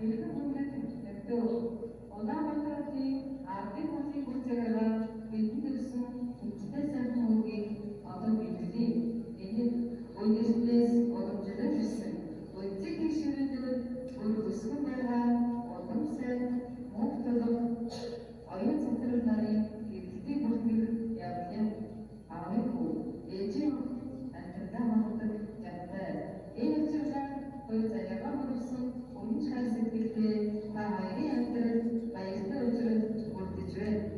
Иргэн хүндэт төвлөрдөө Улаанбаатарын ардын хотын бүтээгээрээ бидэнд ирсэн хүчтэй сайхан мөргийг одоо бидлээ. Энэ үндэснээс уламжлал ирсэн. Үнцэг гişүрэлд бүр өсгөн байгаа улам сайн мөнхтөлөг оюун цэцэрлэг нарын иргэдийн бүртгэр явдлын аавын хүү ээжийн амьдралаа магтдаг жантай. Энэ учраас өөр заяагаа мөрсөн өмнө шар сэтгэлдээ та хоёрын амьдрал баяртай өдрөд хүрдэж байна.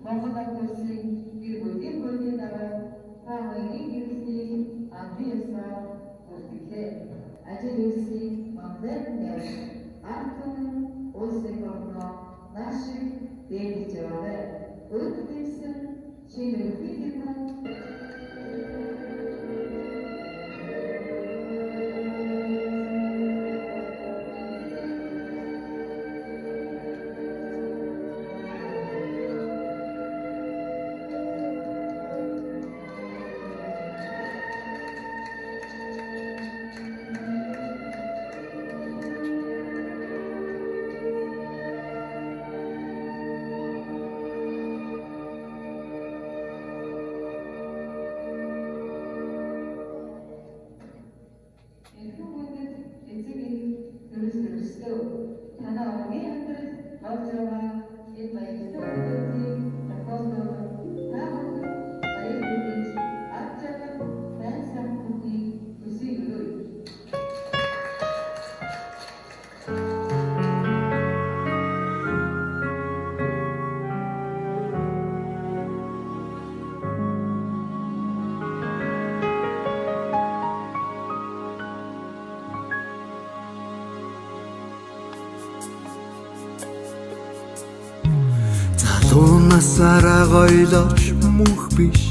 Монгол улсын гэр бүлийн хуулийн дагуу та хоёрын гэрэлтийг амрын ёсоор бүртгэлээ. Ажил үйлсийг мандаттай ард түмэн улсын орноо нашиг дээлж яваарай. Өөрөлдсөн шинэ ерөнхий хүн Насаараа гойлооч мөнх биш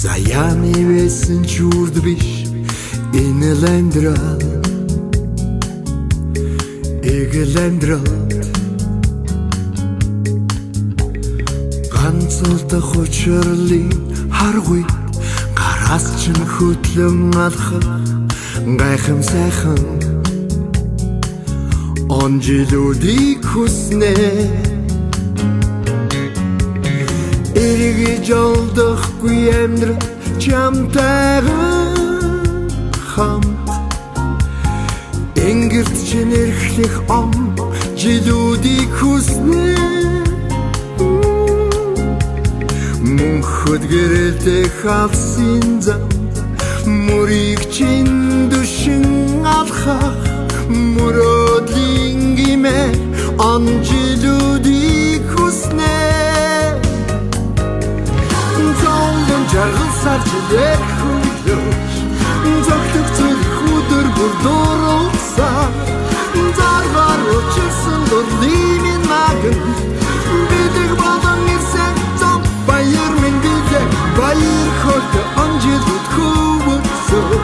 заяаны байсан чүрд биш энэ л амьдрал эгэл амьдрал ганцлдах учрлын харгүй гараас ч хөтлөн алхах гайхам сайхан он жилүүдийг хүснэ эргэж олдохгүй амьдрал чамтайгаа хамт энгэрт чинь эрхлэх ом жилүүдийг хүснэ мөнхөд гэрэлтэй хавсын зам мөрийг чинь дүшин алхах мөрөөдлийн гимээ он жилүүдийг хүснэ жаргал сарчилээ хүлээж зогтөг зүрх өдөр бүр дурлсаа заргаар учирсан дурлимын наган бидэг болон ирсэн зам баяр минь бидээ баяр хөлт онжилд хөвөцөө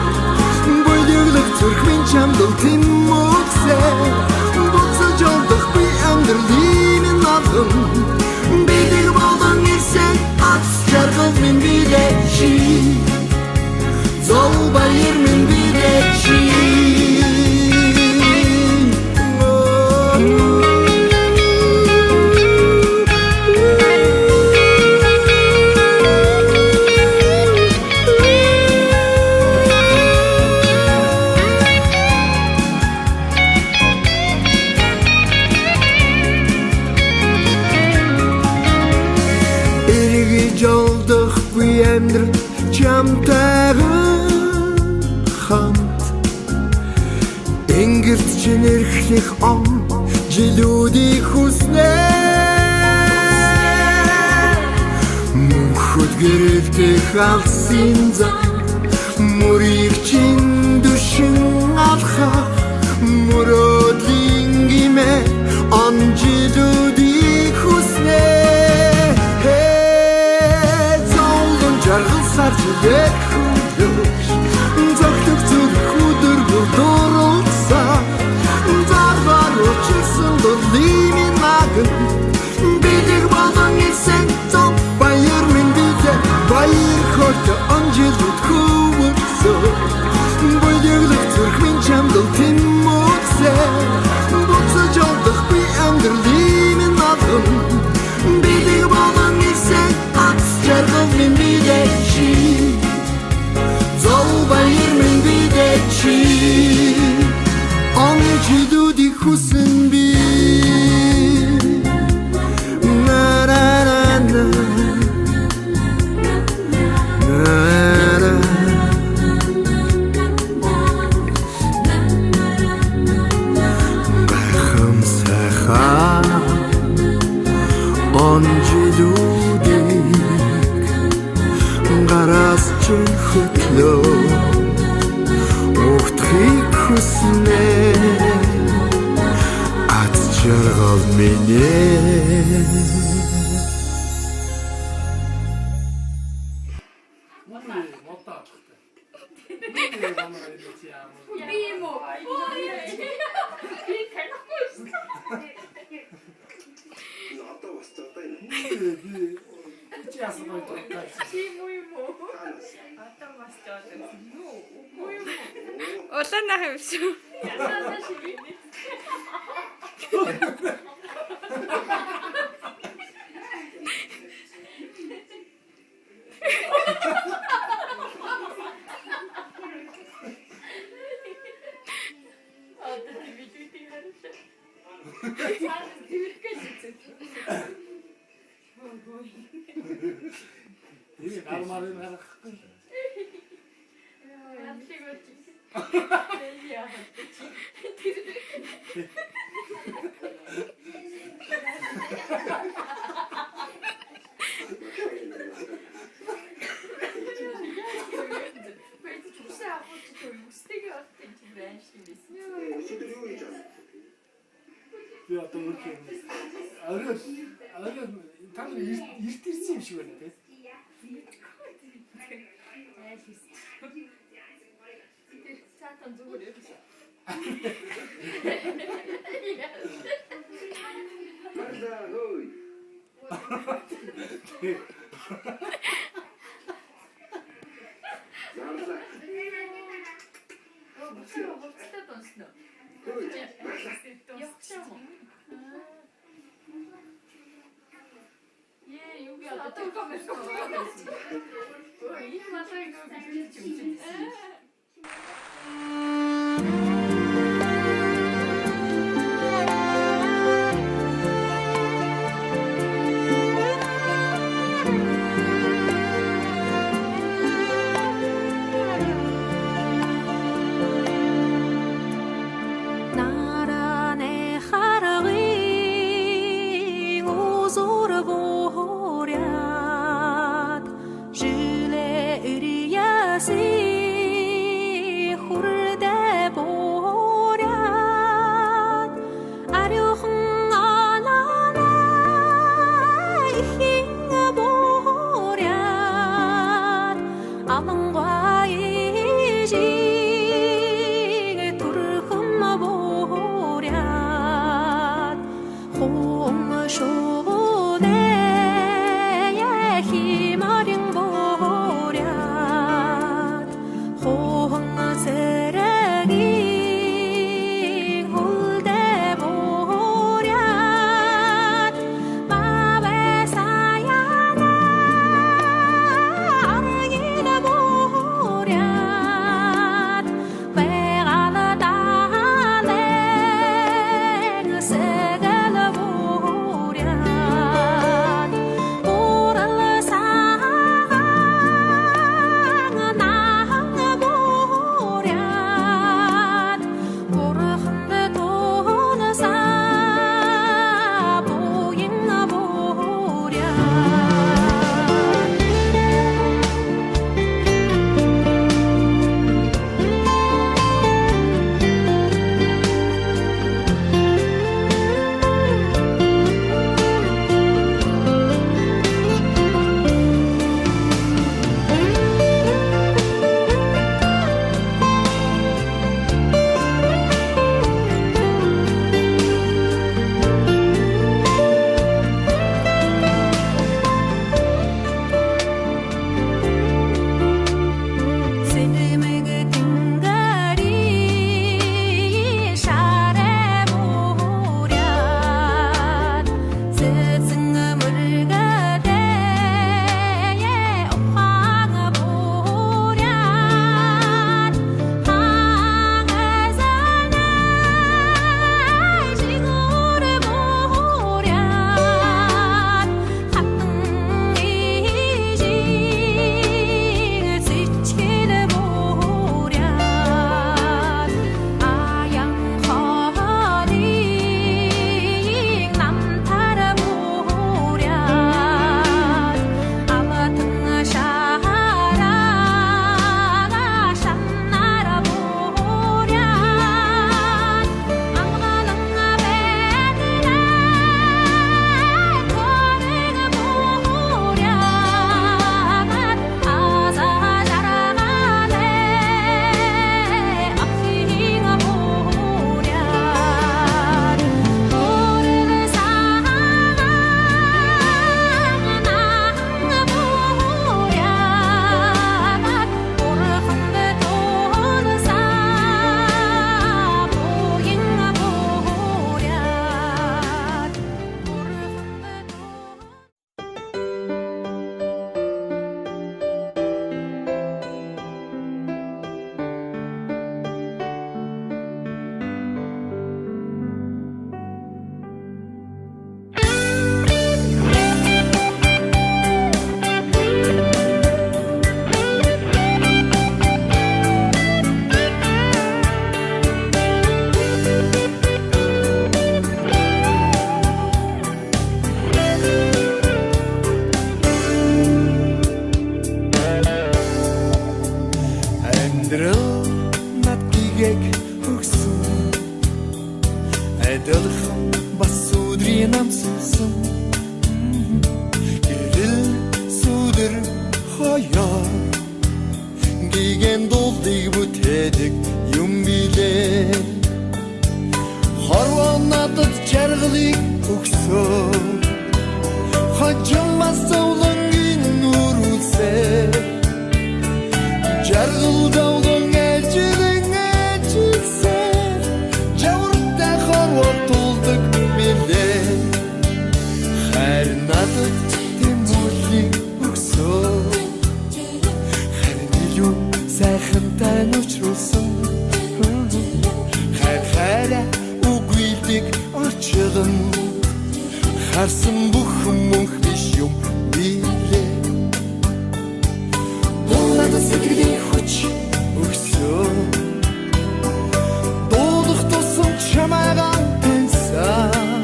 бүлэглэх зүрх минь чамдал тиммөксээ буцаж олдох би амьдралын наган бидэг болон ирсэн жаргал минь бидээ чи зол баяр минь бидээ чи амьдрал чамтайгаа хамт Ингэрт чинь эрхлэх он жилүүдийг хүснэ Мөнхөд гэрэлтэх алсын зам Мөрийг чинь дүшин алхах Мөрөөдлийн гимэ он жилүүдийг хүснэ Зовлон жаргал саржилээ хүлөөш Зогтөг зүрх өдөр дурлцаа Зарвар учирсан дурлимын наган Бидийг болон ирсэн зов Баяр минь бидээ Баяр хорто онжилүүд хөвөрсөө Баярлах зүрх минь чамдал тэмөксээ Буцаж олдох би амьдралын наган Бидийг болон ирсэн Ац жаргал минь бидээ чи Зов баяр минь бидээ чи Он жилүүдийг хүсэн би Байхам сайхан Он жилүүдийг гараас чинь хөтлөө Ухтхийг хүснэ Ац жаргал минь Улаан нах юм шүү. Би одоо үргэлж орой та нар эрт ирсэн юм шиг байна тий. Цаатан зүгээр юм. Адилхан бас өдрийн амссан гэрэл сүдэр хаяа гиген дулдыг бүтээдэг юм билээ Хорвоо надад жаргалыг өгсөө хожимас зовлонгийн нүрүүлсээ жаргал зовлон ээжilsээ жавартай хорвоо тулдаг билээ харин надад тэмүүлгийг өгсөө харин илүү сайхантай нүчрүүлсэн хайраа үгүйдэг очилон харсан бүхэн мөнх биш юм билээ надад сэтгэлийн хүч өгсөө дуудах тусам чамайгаан тэнсэн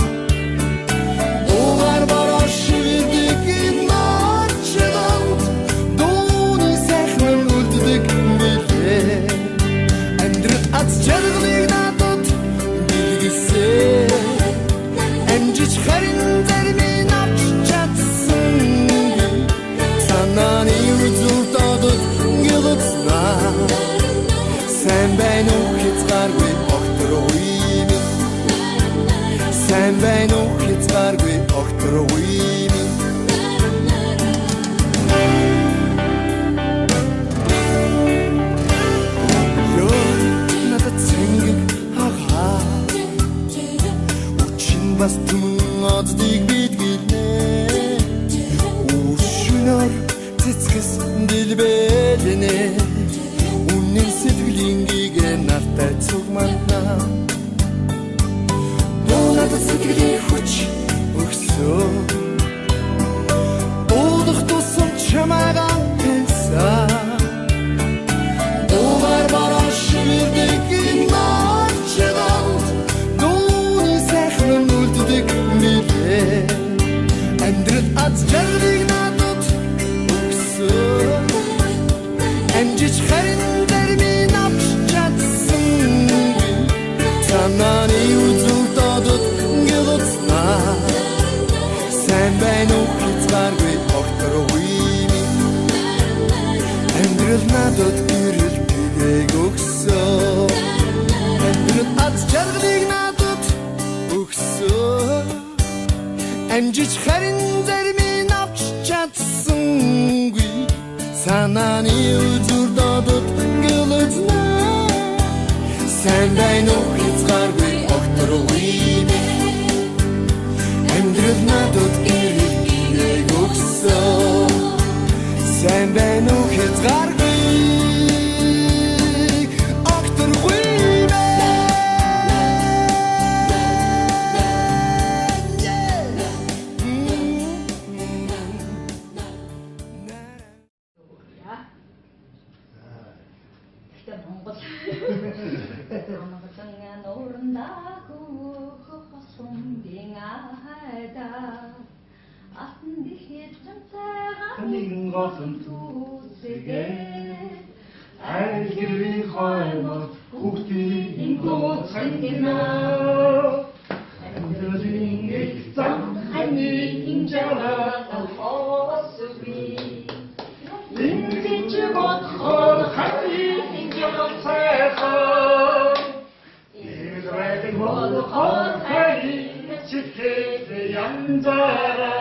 дуугаар бараа шивэрдэг наачиланд дууны сайхан үлддэг билээ амьдрал аз жаргалыг надад билгисээ амжиж харин зармийн авч чадсан санааны үзүүртадад гялцнаа сайн байна уу хязгааргүй огтроуи сайн байна уу хязгааргүй огтроуи надад цэнгэг хагаа учин бас түмэн оддыг бидгэлнэ ушнор цэцгэс дэлбэлнэ үнэн сэтгэлийн гигэн нартай цугмана надад сэтгэлийн хүч өгсөө дуудах тусам чамайгаан тэнсэн дуугаар бараа шивэрдэг наачиланд дууны сайхан үлддэг билээ амьдрал аз жаргалыг надад өгсөө амжиж харин зармийн авч чадсан санааны үзүүртадад гялцнаа сайн байна уу хязгааргүй огтроуи амьдрал надад гэрэл гээг өгсөө амьдрал аз жаргалыг надад өгсөө амжиж харин зармийн авч чадсангүй санааны үзүүртадад гялцнаа сайн байна уу хязгааргүй огтроуи амьдрал надад гэрэл гээг өгсөө сайн байна уу хязгааргүй огтроуи Гэхдээ Монгол Монголын нуурнаагүй хосумдын хайда алтан дихэд цанцайгаан нэгэн голон түүсэгээ айлгэрийн хоймот хүүхдийн гооцхан гинэ амьдралын их зам ханы хинжаараа хоосби Lindsay Jabot Hall Happy in Jabot Sayhan Is riding on the hall Happy Chikete Yanjara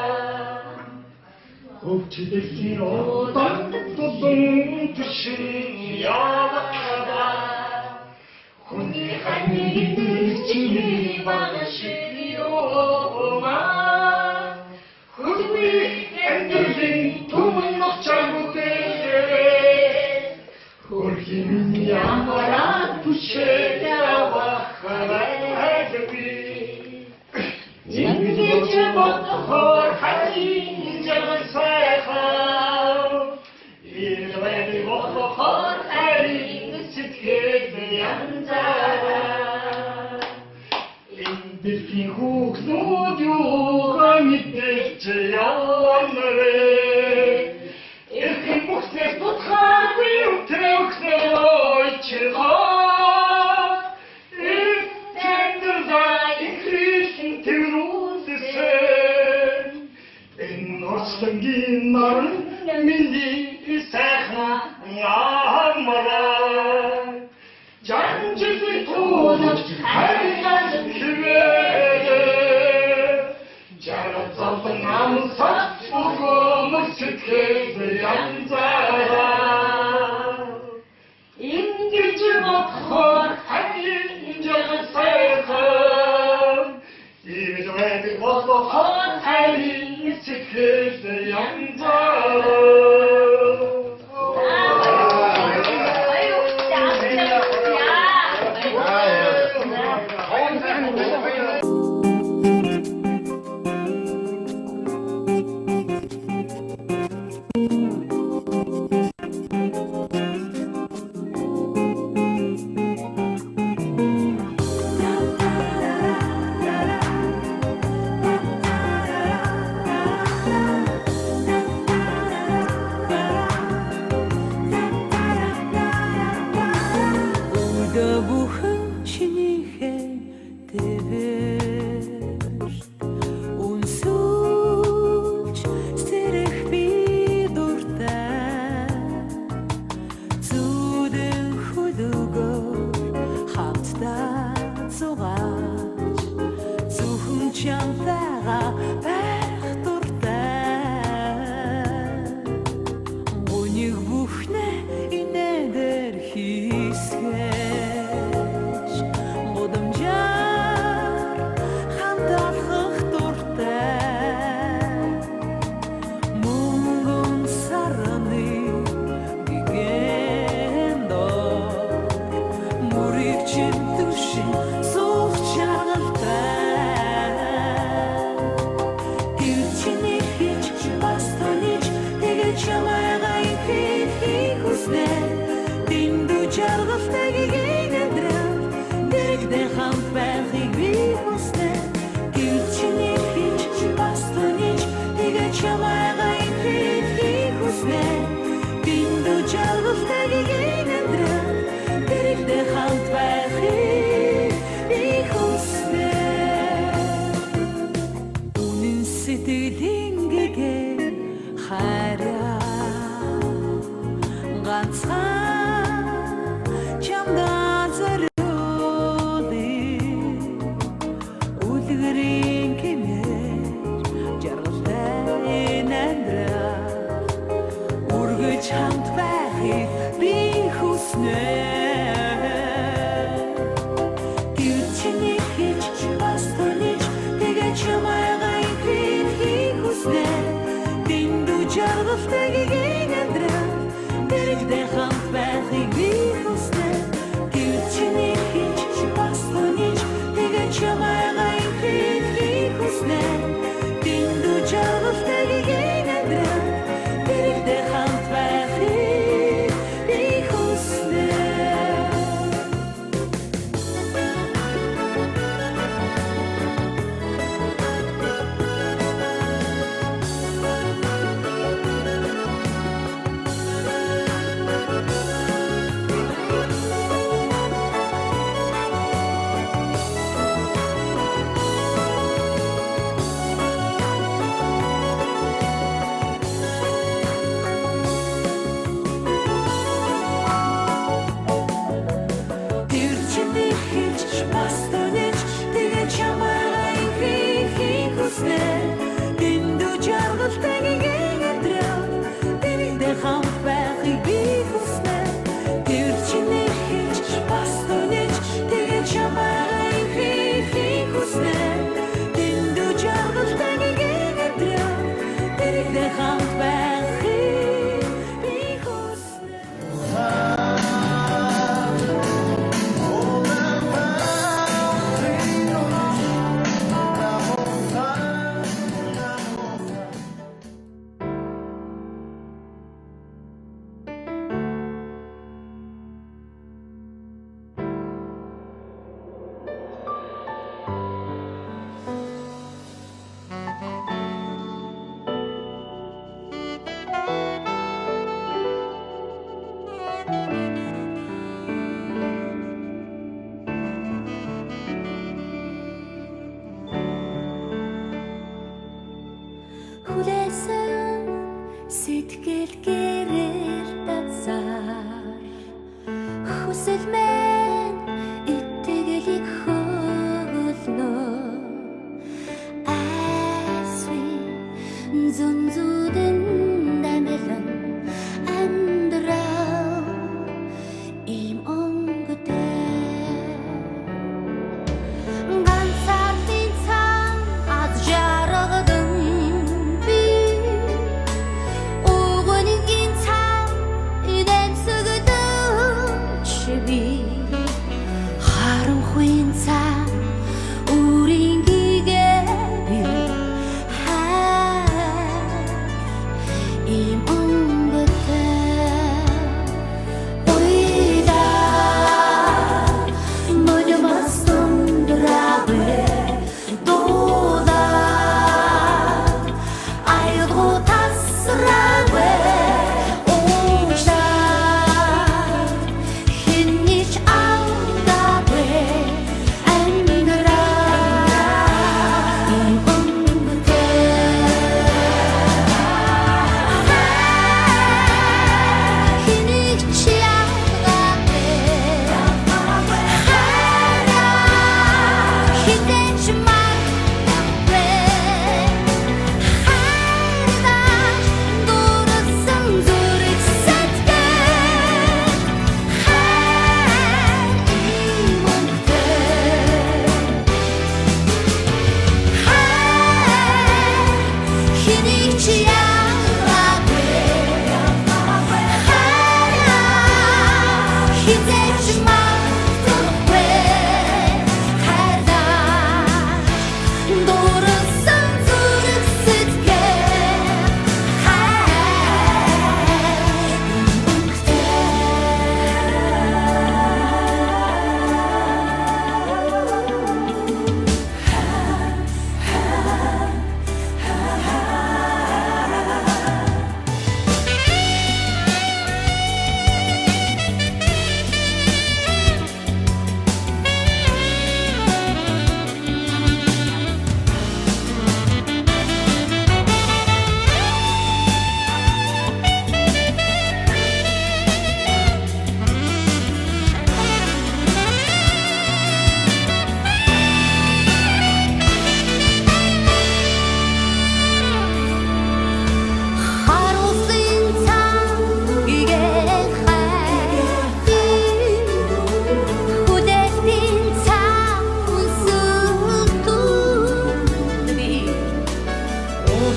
Hope to the hero Don't to see Yamada Huni Hani Chili Banashio Could we entering to not Jorge Amara Pusheta Waharabi Ninge Bot Hor Haki Jamasaiha Irvani Bot Hor Hari Sikhe Yanzara In Bilkin Hook no Yoga Mitte Yanre Ich muss nicht tot haben und trauchne Leute Ich denke, ich тэрүүдэсэн энэ орсонгийн наран миний сайхан амараа жанжиг туулж хайргаж хивээ жаргал намсах өгөөмөр сэтгэл янзаараа ингэж бодхоор хайлж сайхан ирээд бодхоор хайлж сэтгэл янзаараа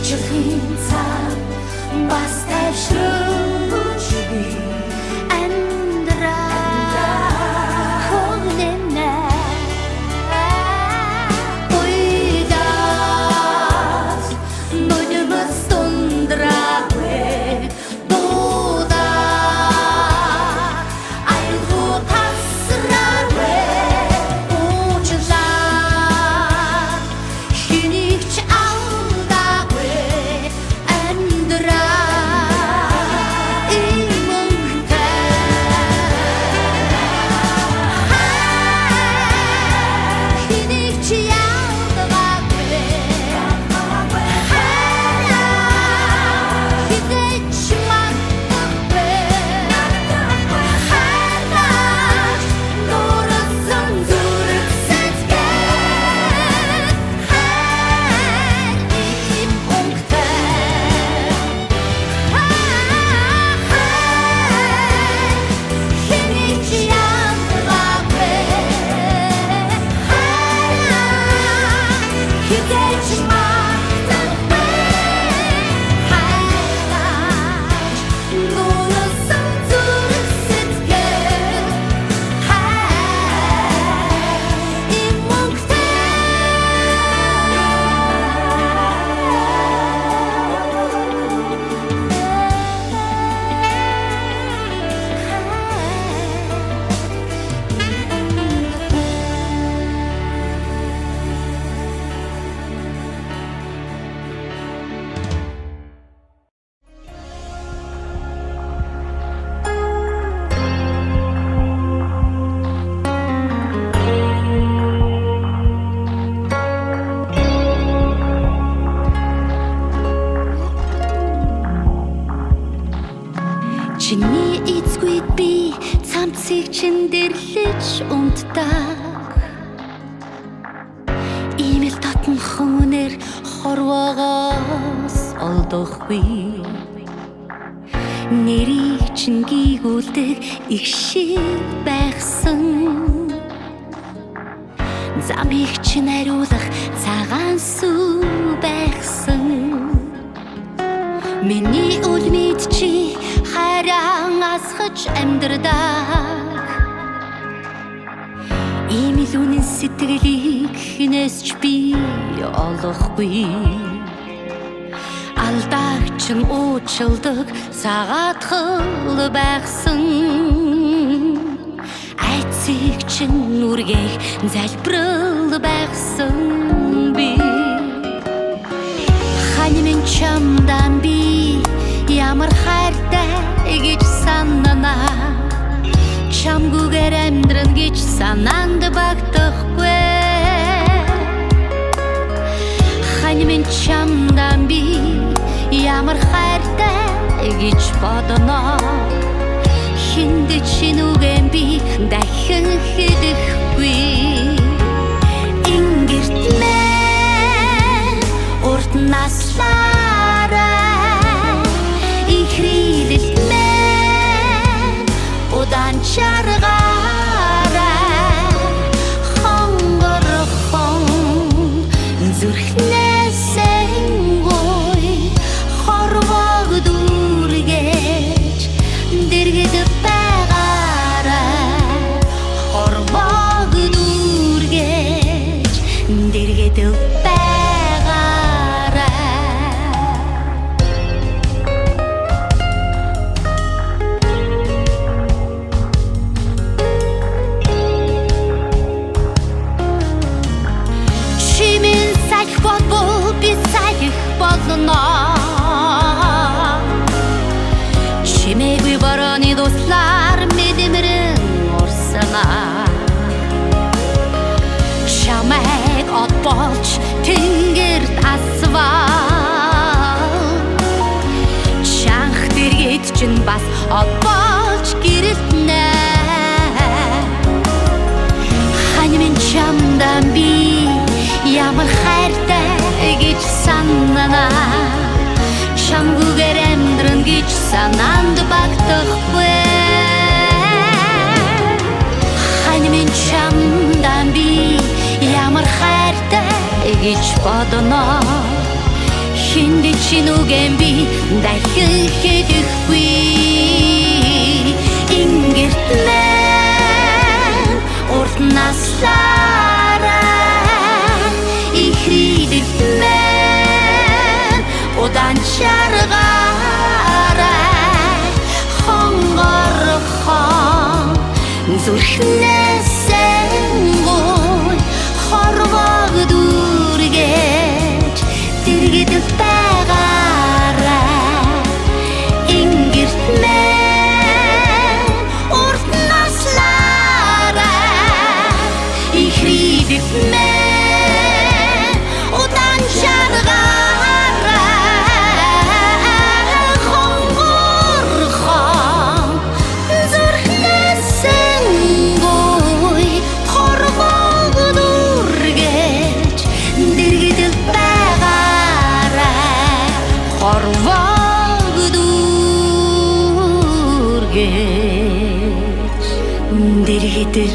Уучлахын цаг бас тайвшруулж би Чиний эзгүй би цамцыг чин дэрлэж унтдаг Иймэл татн хүнээр хорвоогоос олдохгүй Нэрийг чин гийгүүлдэг их шиг байхсан Замыг чин хариулах цагаан сүү байхсан Миний үлмид чи харан асгаж амьдрдаг Иймэл үнэн сэтгэлийг хинээс ч би олохгүй Алдаагч нь уучлдаг сагаатгал байхсан Айцыг чин нүргээх залбирал байхсан би Хань минь чамдан би ямар хайртай гэж санана Чамгүйгээр амьдран гэж санаанд багтахгүй Хань минь чамдан би ямар хайртай гэж бодно Хинд чинүгэн би дахин хэдэхгүй Ингэрт мэн урт наслаарай Ихрилэлт мэн удаан чаргаарай Хонгорхон зүрхнээсэн гой хорвог дүүргэж дэргэд байгаарай Хорвог дүүргэж дэргэд Чимээгүй борооны дуслаар мэдэмрэн урсана Чамайг од болж тэнгэрт асваа Чанх дэргэд чин бас од болж гэрэлтнэ Хань минь чамдан би ямар хайртай гэж санана Чамгүйгээр амьдран гэж санаанд багтахгүй Хань минь чамдан би ямар хайртай гэж бодно Хинд чинүгэн би дахин хэдэхгүй Ингэрт мэн урт наслаараа Ихрийдэлт мэн удаан чаргаараа Хонгорхон зүрхнээсэнгой хорвог дүргэж дэргэдэг байгаараа Ингэрт мэн урт наслаараа Ихрийдэлт мэн удаан чаргаараа Хонгорхон зүрхнээсэнгой хорвог дүргэж дэргэдэг байгаараа хорвог дүргэж дэргэдэг